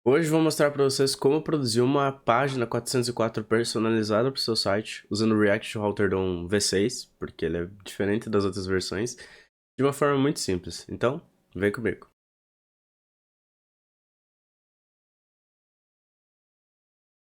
Hoje vou mostrar para vocês como produzir uma página 404 personalizada para o seu site usando o React Router DOM V6, porque ele é diferente das outras versões, de uma forma muito simples. Então, vem comigo.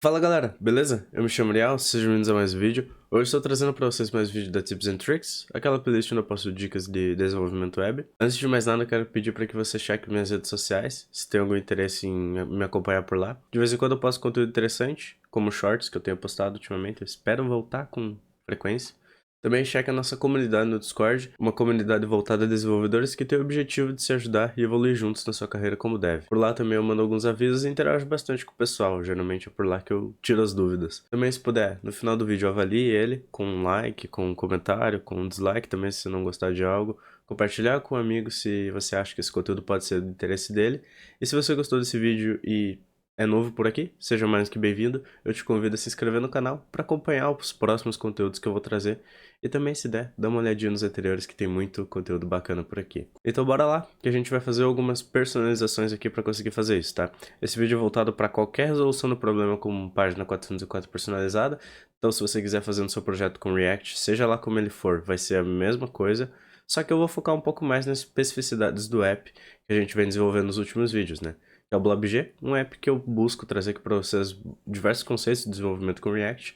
Fala galera, beleza? Eu me chamo Ariel, sejam bem-vindos a mais um vídeo. Hoje estou trazendo para vocês mais um vídeo da Tips and Tricks, aquela playlist onde eu posto dicas de desenvolvimento web. Antes de mais nada, eu quero pedir para que você cheque minhas redes sociais, se tem algum interesse em me acompanhar por lá. De vez em quando eu posto conteúdo interessante, como shorts que eu tenho postado ultimamente, eu espero voltar com frequência. Também cheque a nossa comunidade no Discord, uma comunidade voltada a desenvolvedores que tem o objetivo de se ajudar e evoluir juntos na sua carreira como dev. Por lá também eu mando alguns avisos e interajo bastante com o pessoal, geralmente é por lá que eu tiro as dúvidas. Também se puder, no final do vídeo avalie ele, com um like, com um comentário, com um dislike também se você não gostar de algo. Compartilhar com um amigo se você acha que esse conteúdo pode ser do interesse dele. E se você gostou desse vídeo e é novo por aqui, seja mais que bem-vindo. Eu te convido a se inscrever no canal para acompanhar os próximos conteúdos que eu vou trazer. E também, se der, dá uma olhadinha nos anteriores que tem muito conteúdo bacana por aqui. Então bora lá, que a gente vai fazer algumas personalizações aqui para conseguir fazer isso, tá? Esse vídeo é voltado para qualquer resolução do problema com página 404 personalizada. Então se você quiser fazer no seu projeto com React, seja lá como ele for, vai ser a mesma coisa. Só que eu vou focar um pouco mais nas especificidades do app que a gente vem desenvolvendo nos últimos vídeos, né? Que é o BlobG, um app que eu busco trazer aqui para vocês diversos conceitos de desenvolvimento com React,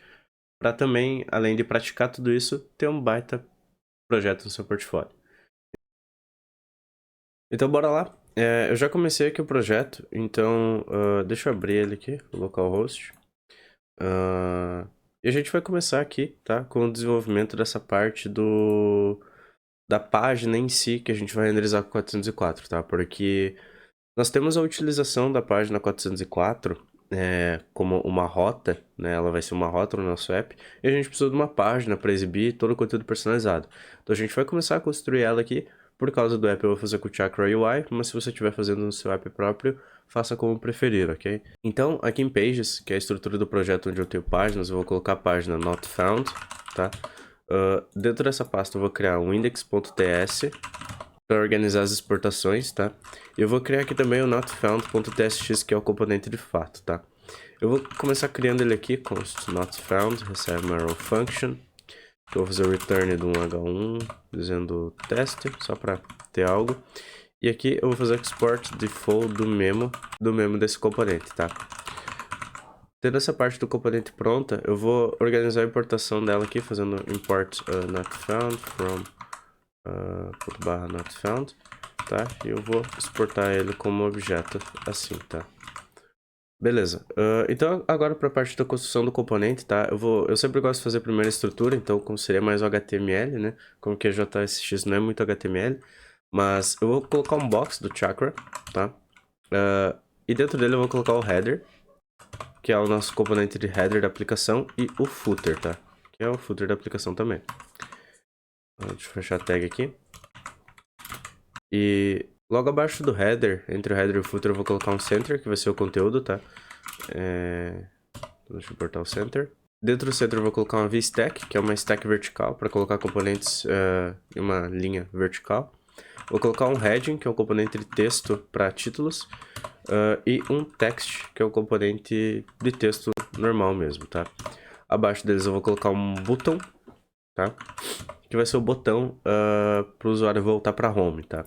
para também, além de praticar tudo isso, ter um baita projeto no seu portfólio. Então bora lá. Eu já comecei aqui o projeto, então deixa eu abrir ele aqui, o localhost. E a gente vai começar aqui, tá? Com o desenvolvimento dessa parte da página em si que a gente vai renderizar com 404, tá? Porque nós temos a utilização da página 404 como uma rota, né? Ela vai ser uma rota no nosso app, e a gente precisa de uma página para exibir todo o conteúdo personalizado. Então a gente vai começar a construir ela aqui. Por causa do app eu vou fazer com o Chakra UI, mas se você estiver fazendo no seu app próprio, faça como preferir, ok? Então, aqui em Pages, que é a estrutura do projeto onde eu tenho páginas, eu vou colocar a página not found, tá? Dentro dessa pasta eu vou criar um index.ts para organizar as exportações, tá? Eu vou criar aqui também o notfound.tsx, que é o componente de fato, tá? Eu vou começar criando ele aqui, const notfound, recebe uma arrow function. Eu vou fazer o return de um H1, dizendo teste, só para ter algo. E aqui eu vou fazer export default do memo desse componente, tá? Tendo essa parte do componente pronta, eu vou organizar a importação dela aqui, fazendo import notfound from .notfound, tá? E eu vou exportar ele como objeto assim, tá? Beleza. Então agora para a parte da construção do componente, tá? Eu sempre gosto de fazer primeiro a estrutura, então como seria mais o HTML, né? Como que a JSX não é muito HTML, mas eu vou colocar um box do Chakra, tá? E dentro dele eu vou colocar o header, que é o nosso componente de header da aplicação, e o footer, tá? Que é o footer da aplicação também. Deixa eu fechar a tag aqui. E logo abaixo do header, entre o header e o footer, eu vou colocar um center, que vai ser o conteúdo, tá? Deixa eu importar o center. Dentro do center eu vou colocar uma vstack, que é uma stack vertical, para colocar componentes em uma linha vertical. Vou colocar um heading, que é um componente de texto para títulos. E um text, que é um componente de texto normal mesmo, tá? Abaixo deles eu vou colocar um button, tá? Que vai ser o botão para o usuário voltar para home, tá?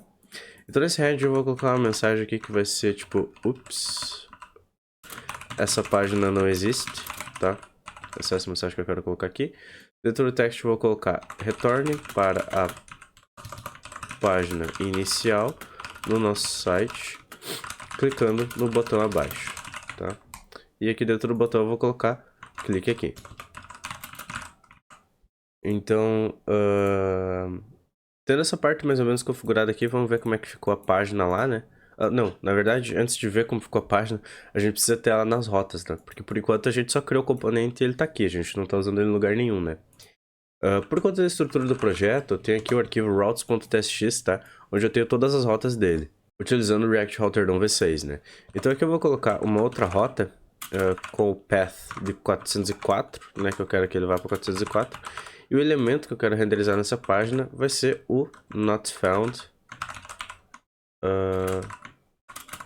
Então nesse head eu vou colocar uma mensagem aqui que vai ser tipo, ups, essa página não existe, tá? Essa é a mensagem que eu quero colocar aqui. Dentro do text eu vou colocar retorne para a página inicial no nosso site, clicando no botão abaixo, tá? E aqui dentro do botão eu vou colocar clique aqui. Então, tendo essa parte mais ou menos configurada aqui, vamos ver como é que ficou a página lá, né? Não, na verdade, antes de ver como ficou a página, a gente precisa ter ela nas rotas, né? Porque por enquanto a gente só criou o componente e ele tá aqui, a gente não tá usando ele em lugar nenhum, né? Por conta da estrutura do projeto, eu tenho aqui o arquivo routes.tsx, tá? Onde eu tenho todas as rotas dele, utilizando o React Router DOM V6, né? Então aqui eu vou colocar uma outra rota com o path de 404, né? Que eu quero que ele vá para 404. E o elemento que eu quero renderizar nessa página vai ser o notfound,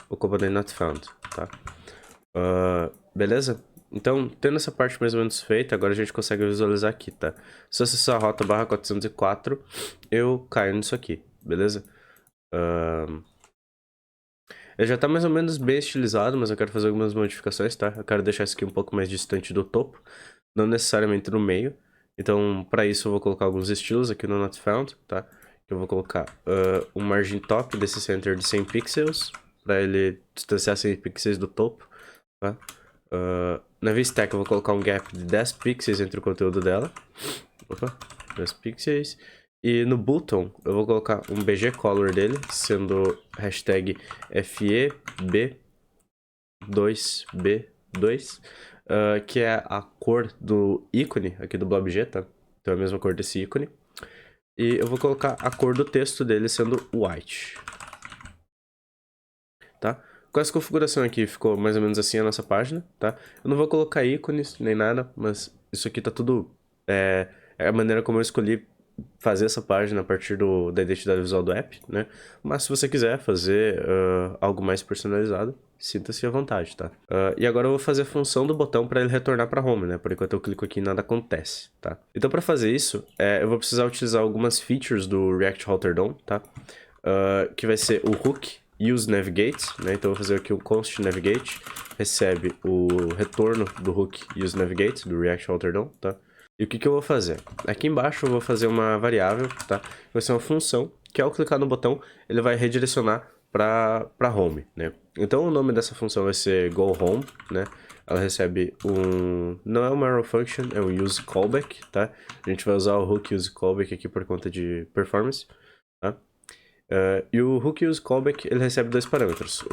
o componente notfound, tá? Beleza? Então, tendo essa parte mais ou menos feita, agora a gente consegue visualizar aqui, tá? Se eu acessar a rota /404, eu caio nisso aqui, beleza? Ele já tá mais ou menos bem estilizado, mas eu quero fazer algumas modificações, tá? Eu quero deixar isso aqui um pouco mais distante do topo, não necessariamente no meio. Então, para isso eu vou colocar alguns estilos aqui no Not Found, tá? Eu vou colocar um margin top desse center de 100 pixels, para ele distanciar 100 pixels do topo, tá? Na VStack eu vou colocar um gap de 10 pixels entre o conteúdo dela. Opa, 10 pixels. E no button eu vou colocar um BG color dele, sendo hashtag FEB2B2, que é a cor do ícone aqui do BlobG, tá? Então é a mesma cor desse ícone. E eu vou colocar a cor do texto dele sendo white. Tá? Com essa configuração aqui ficou mais ou menos assim a nossa página, tá? Eu não vou colocar ícones nem nada, mas isso aqui tá tudo... É a maneira como eu escolhi fazer essa página a partir da identidade visual do app, né? Mas se você quiser fazer algo mais personalizado, sinta-se à vontade, tá? E agora eu vou fazer a função do botão para ele retornar para home, né? Por enquanto eu clico aqui e nada acontece, tá? Então para fazer isso, eu vou precisar utilizar algumas features do React Router DOM, tá? Que vai ser o hook use navigate, né? Então eu vou fazer aqui o const navigate, recebe o retorno do hook use navigate do React Router DOM, tá? E o que eu vou fazer? Aqui embaixo eu vou fazer uma variável, tá? Vai ser uma função que ao clicar no botão, ele vai redirecionar para home, né? Então o nome dessa função vai ser goHome, né? Ela recebe não é uma arrow function, é um use callback, tá? A gente vai usar o hook use callback aqui por conta de performance, tá? E o hook use callback, ele recebe dois parâmetros,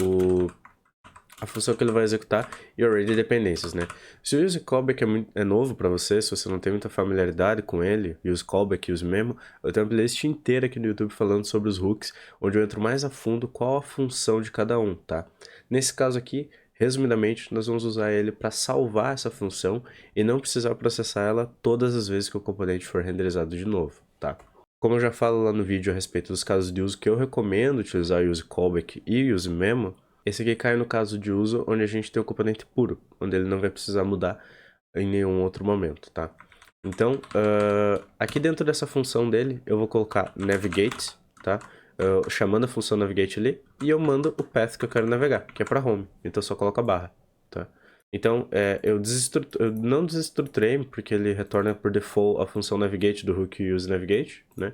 a função que ele vai executar e o array de dependências, né? Se o use callback é novo para você, se você não tem muita familiaridade com ele, use callback, use memo, eu tenho uma playlist inteira aqui no YouTube falando sobre os hooks, onde eu entro mais a fundo qual a função de cada um, tá? Nesse caso aqui, resumidamente, nós vamos usar ele para salvar essa função e não precisar processar ela todas as vezes que o componente for renderizado de novo, tá? Como eu já falo lá no vídeo a respeito dos casos de uso que eu recomendo utilizar use callback e use memo, esse aqui cai no caso de uso onde a gente tem o componente puro, onde ele não vai precisar mudar em nenhum outro momento, tá? Então, aqui dentro dessa função dele, eu vou colocar navigate, tá? Chamando a função navigate ali, e eu mando o path que eu quero navegar, que é para home. Então eu só coloco a barra, tá? Então, eu não desestruturei, porque ele retorna por default a função navigate do hook use navigate, né?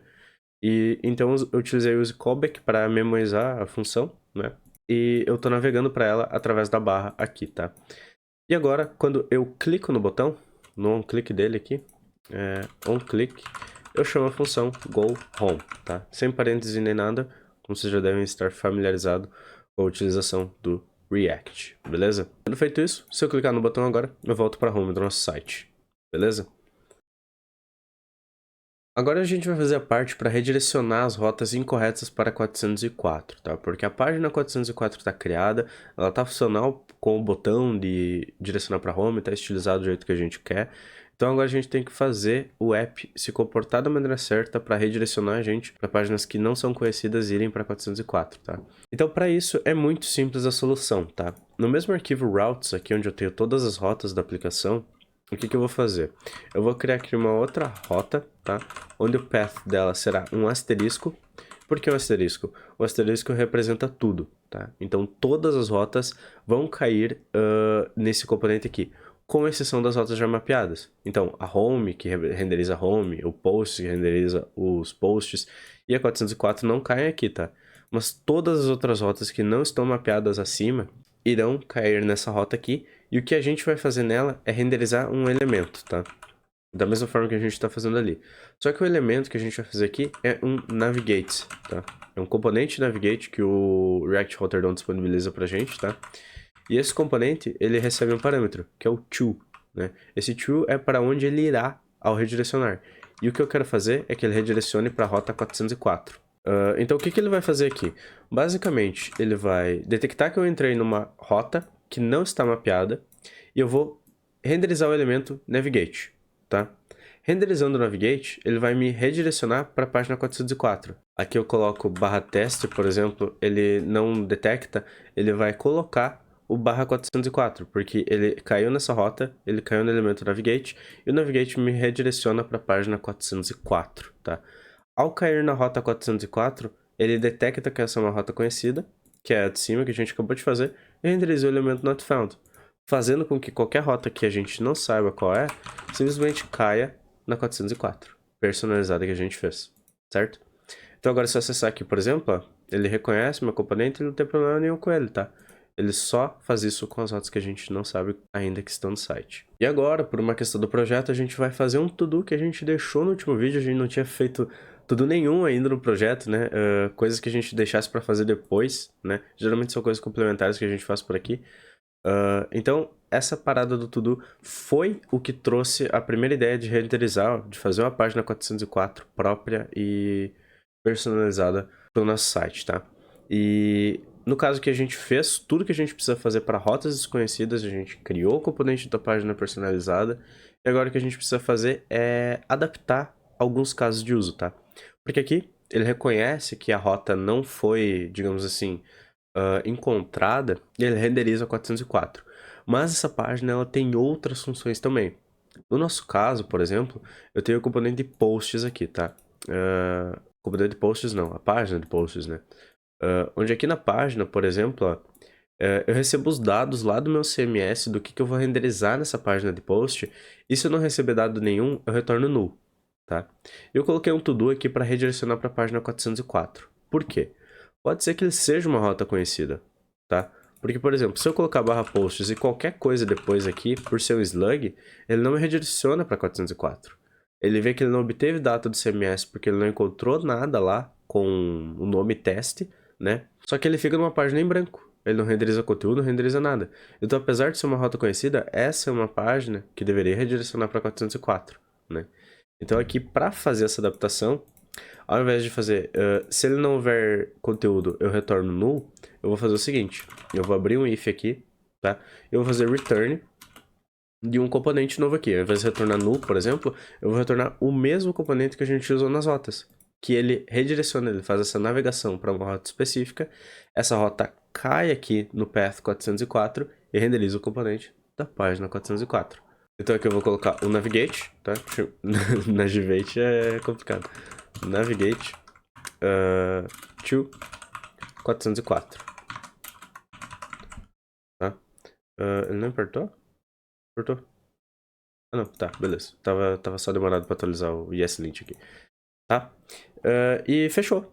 E então eu utilizei o use callback para memorizar a função, né? E eu tô navegando para ela através da barra aqui, tá? E agora, quando eu clico no botão, no on-click dele aqui, on-click, eu chamo a função goHome, tá? Sem parênteses nem nada, como vocês já devem estar familiarizados com a utilização do React, beleza? Tendo feito isso, se eu clicar no botão agora, eu volto para home do nosso site, beleza? Agora a gente vai fazer a parte para redirecionar as rotas incorretas para 404, tá? Porque a página 404 está criada, ela está funcional com o botão de direcionar para home, está estilizado do jeito que a gente quer. Então agora a gente tem que fazer o app se comportar da maneira certa para redirecionar a gente para páginas que não são conhecidas e irem para 404, tá? Então para isso é muito simples a solução, tá? No mesmo arquivo routes, aqui onde eu tenho todas as rotas da aplicação, o que eu vou fazer? Eu vou criar aqui uma outra rota, tá? Onde o path dela será um asterisco. Por que um asterisco? O asterisco representa tudo, tá? Então todas as rotas vão cair nesse componente aqui, com exceção das rotas já mapeadas. Então a home, que renderiza home, o post, que renderiza os posts, e a 404 não caem aqui, tá? Mas todas as outras rotas que não estão mapeadas acima irão cair nessa rota aqui, e o que a gente vai fazer nela é renderizar um elemento, tá? Da mesma forma que a gente está fazendo ali. Só que o elemento que a gente vai fazer aqui é um navigate, tá? É um componente navigate que o React Router DOM disponibiliza pra gente, tá? E esse componente, ele recebe um parâmetro, que é o to, né? Esse to é para onde ele irá ao redirecionar. E o que eu quero fazer é que ele redirecione para a rota 404. Então o que ele vai fazer aqui? Basicamente, ele vai detectar que eu entrei numa rota que não está mapeada e eu vou renderizar o elemento navigate, tá? Renderizando o navigate, ele vai me redirecionar para a página 404. Aqui eu coloco /teste, por exemplo, ele não detecta, ele vai colocar o barra 404, porque ele caiu nessa rota, ele caiu no elemento navigate, e o navigate me redireciona para a página 404, tá? Ao cair na rota 404, ele detecta que essa é uma rota conhecida, que é a de cima, que a gente acabou de fazer, e renderiza o elemento not found, fazendo com que qualquer rota que a gente não saiba qual é, simplesmente caia na 404, personalizada que a gente fez, certo? Então agora se eu acessar aqui, por exemplo, ó, ele reconhece meu componente e não tem problema nenhum com ele, tá? Ele só faz isso com as rotas que a gente não sabe ainda que estão no site. E agora, por uma questão do projeto, a gente vai fazer um to-do que a gente deixou no último vídeo. A gente não tinha feito to-do nenhum ainda no projeto, né? Coisas que a gente deixasse para fazer depois, né? Geralmente são coisas complementares que a gente faz por aqui. Então, essa parada do to-do foi o que trouxe a primeira ideia de renderizar, de fazer uma página 404 própria e personalizada para o nosso site, tá? E no caso que a gente fez tudo que a gente precisa fazer para rotas desconhecidas, a gente criou o componente da página personalizada, e agora o que a gente precisa fazer é adaptar alguns casos de uso, tá? Porque aqui ele reconhece que a rota não foi, digamos assim, encontrada, e ele renderiza 404. Mas essa página ela tem outras funções também. No nosso caso, por exemplo, eu tenho o componente de posts aqui, tá? Componente de posts não, a página de posts, né? Onde aqui na página, por exemplo, ó, eu recebo os dados lá do meu CMS do que eu vou renderizar nessa página de post, e se eu não receber dado nenhum, eu retorno null, tá? Eu coloquei um to-do aqui para redirecionar para a página 404. Por quê? Pode ser que ele seja uma rota conhecida, tá? Porque, por exemplo, se eu colocar barra posts e qualquer coisa depois aqui, por ser um slug, ele não me redireciona para 404. Ele vê que ele não obteve data do CMS porque ele não encontrou nada lá com o nome teste, né? Só que ele fica numa página em branco. Ele não renderiza conteúdo, não renderiza nada. Então, apesar de ser uma rota conhecida, essa é uma página que deveria redirecionar para 404, né? Então, aqui, para fazer essa adaptação, ao invés de fazer, se ele não houver conteúdo, eu retorno null, eu vou fazer o seguinte, eu vou abrir um if aqui, tá? Eu vou fazer return de um componente novo aqui. Ao invés de retornar null, por exemplo, eu vou retornar o mesmo componente que a gente usou nas rotas, que ele redireciona, ele faz essa navegação para uma rota específica, essa rota cai aqui no path 404 e renderiza o componente da página 404. Então aqui eu vou colocar o navigate, tá? Navigate é complicado. Navigate to 404. Tá? Ele não apertou? Apertou? Ah não, tá, beleza. Tava só demorado pra atualizar o ESLint aqui. Tá? E fechou.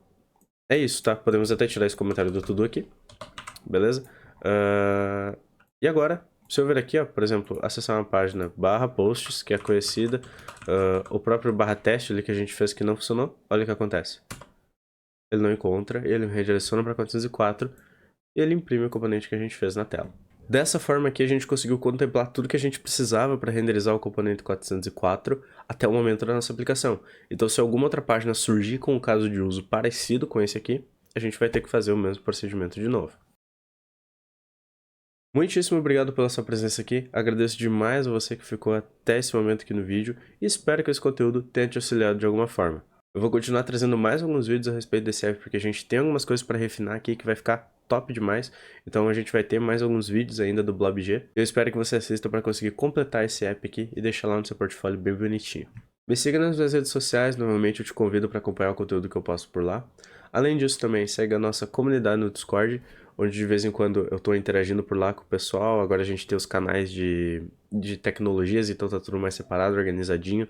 É isso, tá? Podemos até tirar esse comentário do tudo aqui. Beleza? E agora, se eu ver aqui, ó, por exemplo, acessar uma página barra posts, que é conhecida, o próprio barra teste ali que a gente fez que não funcionou, olha o que acontece. Ele não encontra, ele redireciona para 404 e ele imprime o componente que a gente fez na tela. Dessa forma aqui a gente conseguiu contemplar tudo que a gente precisava para renderizar o componente 404 até o momento da nossa aplicação. Então se alguma outra página surgir com um caso de uso parecido com esse aqui, a gente vai ter que fazer o mesmo procedimento de novo. Muitíssimo obrigado pela sua presença aqui, agradeço demais a você que ficou até esse momento aqui no vídeo e espero que esse conteúdo tenha te auxiliado de alguma forma. Eu vou continuar trazendo mais alguns vídeos a respeito desse app porque a gente tem algumas coisas para refinar aqui que vai ficar top demais, então a gente vai ter mais alguns vídeos ainda do BlobG. Eu espero que você assista para conseguir completar esse app aqui e deixar lá no seu portfólio bem bonitinho. Me siga nas minhas redes sociais, normalmente eu te convido para acompanhar o conteúdo que eu posto por lá. Além disso também, segue a nossa comunidade no Discord, onde de vez em quando eu estou interagindo por lá com o pessoal. Agora a gente tem os canais de tecnologias, então tá tudo mais separado, organizadinho,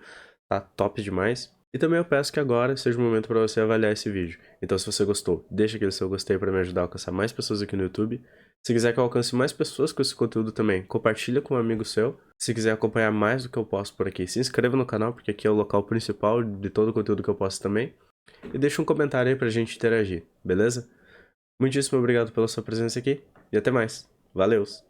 tá top demais. E também eu peço que agora seja o momento para você avaliar esse vídeo. Então se você gostou, deixa aquele seu gostei para me ajudar a alcançar mais pessoas aqui no YouTube. Se quiser que eu alcance mais pessoas com esse conteúdo também, compartilha com um amigo seu. Se quiser acompanhar mais do que eu posto por aqui, se inscreva no canal, porque aqui é o local principal de todo o conteúdo que eu posto também. E deixa um comentário aí pra gente interagir, beleza? Muitíssimo obrigado pela sua presença aqui e até mais. Valeus!